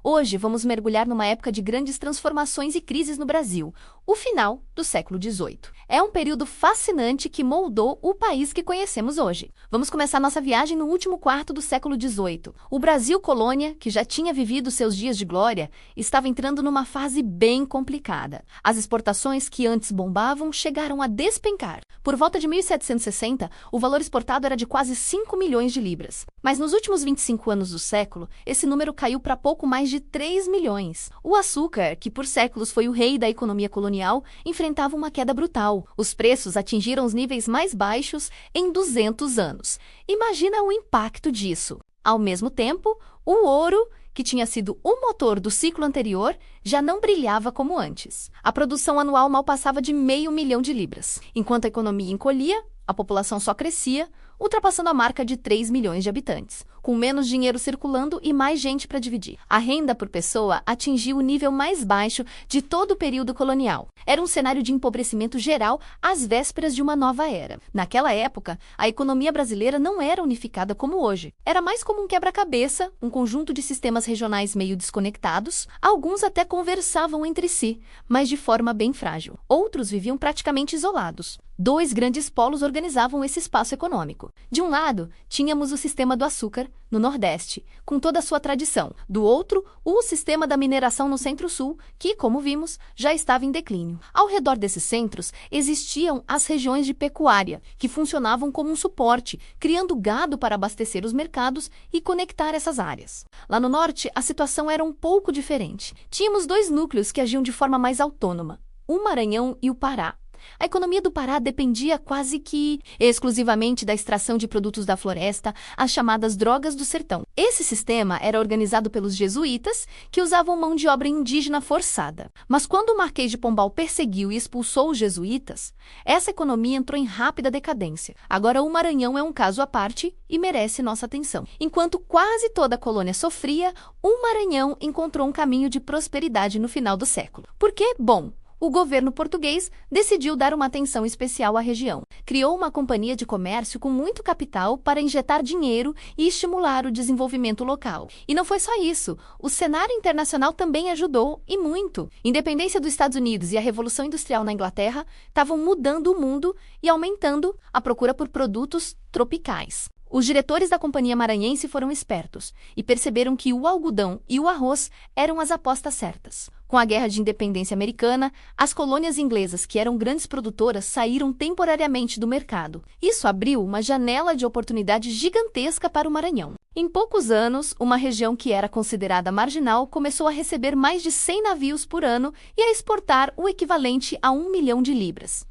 Hoje vamos mergulhar numa época de grandes transformações e crises no Brasil, o final do século XVIII. É um período fascinante que moldou o país que conhecemos hoje. Vamos começar nossa viagem no último quarto do século XVIII. O Brasil colônia, que já tinha vivido seus dias de glória, estava entrando numa fase bem complicada. As exportações que antes bombavam chegaram a despencar. Por volta de 1760, o valor exportado era de quase 5 milhões de libras. Mas nos últimos 25 anos do século, esse número caiu para pouco mais de 3 milhões. O açúcar, que por séculos foi o rei da economia colonial, enfrentava uma queda brutal. Os preços atingiram os níveis mais baixos em 200 anos. Imagina o impacto disso. Ao mesmo tempo, o ouro, que tinha sido o motor do ciclo anterior, já não brilhava como antes. A produção anual mal passava de 500 mil de libras. Enquanto a economia encolhia, a população só crescia, ultrapassando a marca de 3 milhões de habitantes, com menos dinheiro circulando e mais gente para dividir. A renda por pessoa atingiu o nível mais baixo de todo o período colonial. Era um cenário de empobrecimento geral às vésperas de uma nova era. Naquela época, a economia brasileira não era unificada como hoje. Era mais como um quebra-cabeça, um conjunto de sistemas regionais meio desconectados. Alguns até conversavam entre si, mas de forma bem frágil. Outros viviam praticamente isolados. 2 grandes polos organizavam esse espaço econômico. De um lado, tínhamos o sistema do açúcar, no Nordeste, com toda a sua tradição. Do outro, o sistema da mineração no Centro-Sul, que, como vimos, já estava em declínio. Ao redor desses centros, existiam as regiões de pecuária, que funcionavam como um suporte, criando gado para abastecer os mercados e conectar essas áreas. Lá no Norte, a situação era um pouco diferente. Tínhamos 2 núcleos que agiam de forma mais autônoma, o Maranhão e o Pará. A economia do Pará dependia quase que exclusivamente da extração de produtos da floresta, as chamadas drogas do sertão. Esse sistema era organizado pelos jesuítas, que usavam mão de obra indígena forçada. Mas quando o Marquês de Pombal perseguiu e expulsou os jesuítas, essa economia entrou em rápida decadência. Agora o Maranhão é um caso à parte e merece nossa atenção. Enquanto quase toda a colônia sofria, o Maranhão encontrou um caminho de prosperidade no final do século. Por quê? Bom, o governo português decidiu dar uma atenção especial à região. Criou uma companhia de comércio com muito capital para injetar dinheiro e estimular o desenvolvimento local. E não foi só isso. O cenário internacional também ajudou, e muito. A independência dos Estados Unidos e a Revolução Industrial na Inglaterra estavam mudando o mundo e aumentando a procura por produtos tropicais. Os diretores da Companhia Maranhense foram espertos e perceberam que o algodão e o arroz eram as apostas certas. Com a Guerra de Independência Americana, as colônias inglesas, que eram grandes produtoras, saíram temporariamente do mercado. Isso abriu uma janela de oportunidade gigantesca para o Maranhão. Em poucos anos, uma região que era considerada marginal começou a receber mais de 100 navios por ano e a exportar o equivalente a 1 milhão de libras.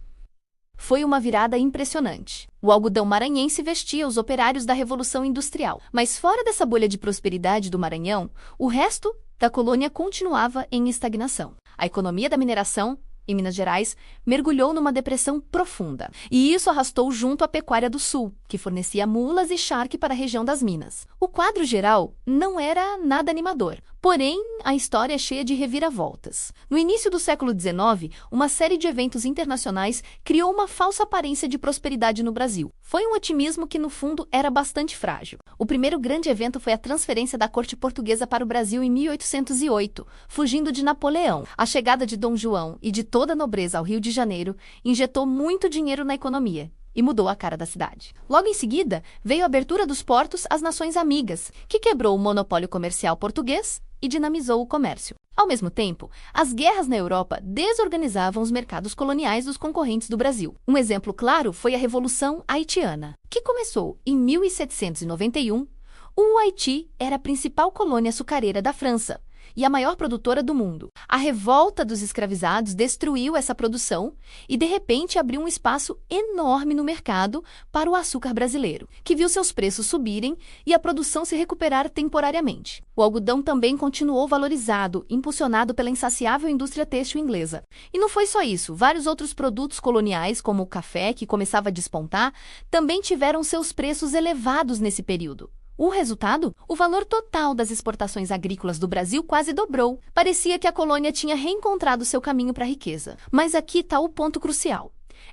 Foi uma virada impressionante. O algodão maranhense vestia os operários da Revolução Industrial. Mas fora dessa bolha de prosperidade do Maranhão, o resto da colônia continuava em estagnação. A economia da mineração, em Minas Gerais, mergulhou numa depressão profunda. E isso arrastou junto a pecuária do Sul, que fornecia mulas e charque para a região das Minas. O quadro geral não era nada animador. Porém, a história é cheia de reviravoltas. No início do século XIX, uma série de eventos internacionais criou uma falsa aparência de prosperidade no Brasil. Foi um otimismo que, no fundo, era bastante frágil. O primeiro grande evento foi a transferência da corte portuguesa para o Brasil em 1808, fugindo de Napoleão. A chegada de Dom João e de toda a nobreza ao Rio de Janeiro injetou muito dinheiro na economia e mudou a cara da cidade. Logo em seguida, veio a abertura dos portos às nações amigas, que quebrou o monopólio comercial português e dinamizou o comércio. Ao mesmo tempo, as guerras na Europa desorganizavam os mercados coloniais dos concorrentes do Brasil. Um exemplo claro foi a Revolução Haitiana, que começou em 1791. O Haiti era a principal colônia açucareira da França e a maior produtora do mundo. A revolta dos escravizados destruiu essa produção e, de repente, abriu um espaço enorme no mercado para o açúcar brasileiro, que viu seus preços subirem e a produção se recuperar temporariamente. O algodão também continuou valorizado, impulsionado pela insaciável indústria têxtil inglesa. E não foi só isso. Vários outros produtos coloniais, como o café, que começava a despontar, também tiveram seus preços elevados nesse período. O resultado? O valor total das exportações agrícolas do Brasil quase dobrou. Parecia que a colônia tinha reencontrado seu caminho para a riqueza. Mas aqui está o ponto crucial.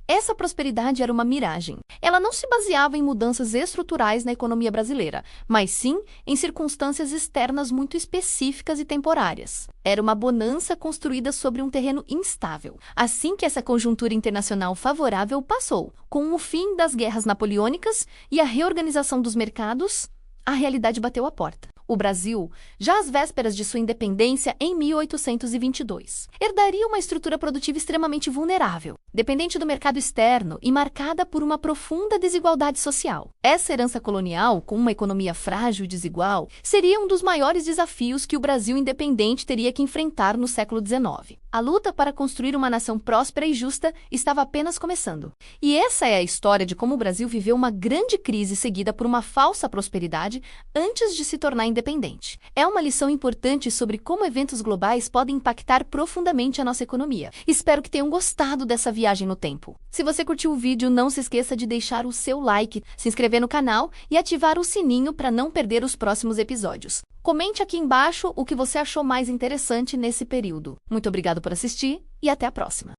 Essa prosperidade era uma miragem. Ela não se baseava em mudanças estruturais na economia brasileira, mas sim em circunstâncias externas muito específicas e temporárias. Era uma bonança construída sobre um terreno instável. Assim que essa conjuntura internacional favorável passou, com o fim das guerras napoleônicas e a reorganização dos mercados, a realidade bateu à porta. O Brasil, já às vésperas de sua independência em 1822, herdaria uma estrutura produtiva extremamente vulnerável, dependente do mercado externo e marcada por uma profunda desigualdade social. Essa herança colonial, com uma economia frágil e desigual, seria um dos maiores desafios que o Brasil independente teria que enfrentar no século XIX. A luta para construir uma nação próspera e justa estava apenas começando. E essa é a história de como o Brasil viveu uma grande crise seguida por uma falsa prosperidade antes de se tornar independente. É uma lição importante sobre como eventos globais podem impactar profundamente a nossa economia. Espero que tenham gostado dessa viagem no tempo. Se você curtiu o vídeo, não se esqueça de deixar o seu like, se inscrever no canal e ativar o sininho para não perder os próximos episódios. Comente aqui embaixo o que você achou mais interessante nesse período. Muito obrigado por assistir e até a próxima!